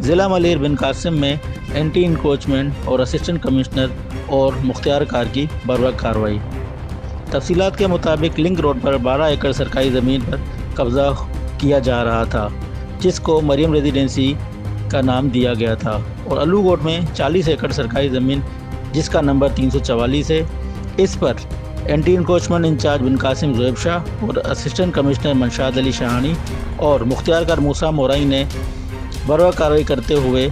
ज़िला मलिर बिन कासिम में anti encroachment और असिस्टेंट कमिश्नर और मुख्तियार कार की बरवक्त कार्रवाई। तफसीलात के मुताबिक लिंक रोड पर 12 एकड़ सरकारी ज़मीन पर कब्ज़ा किया जा रहा था, जिसको मरियम रेजिडेंसी का नाम दिया गया था, और अलूगोट में 40 एकड़ सरकारी ज़मीन जिसका नंबर 344 है। इस पर एंटी इंक्रोचमेंट इंचार्ज बिन कासिम ज़ुएब शाह और असिस्टेंट कमिश्नर मनशाद अली शाहानी और मुख्तियार कार मूसा मोराई ने बरवक्त कार्रवाई करते हुए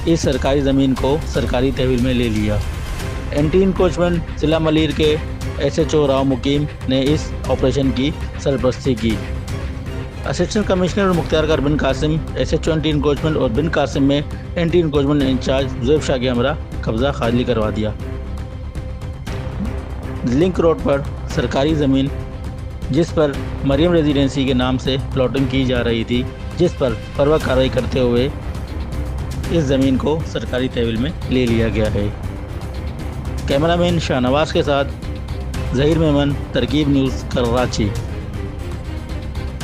इस सरकारी ज़मीन को सरकारी तहवील में ले लिया। एंटी इंक्रोचमेंट ज़िला मलिर के SHO राव मुकीम ने इस ऑपरेशन की सरपरस्ती की। असिस्टेंट कमिश्नर और मुख्तियार कार बिन कासिम SHO एंटी इंक्रोचमेंट और बिन कासिम में anti encroachment in charge Zuaib Shah के हमरा कब्ज़ा खाली करवा दिया। लिंक रोड पर सरकारी ज़मीन जिस पर मरियम रेजिडेंसी के नाम से प्लॉटिंग की जा रही थी, जिस पर बरवक्त कार्रवाई करते हुए इस ज़मीन को सरकारी तहवील में ले लिया गया है। कैमरामैन शाहनवाज के साथ ज़हीर मेमन, तरकीब न्यूज़, कराची।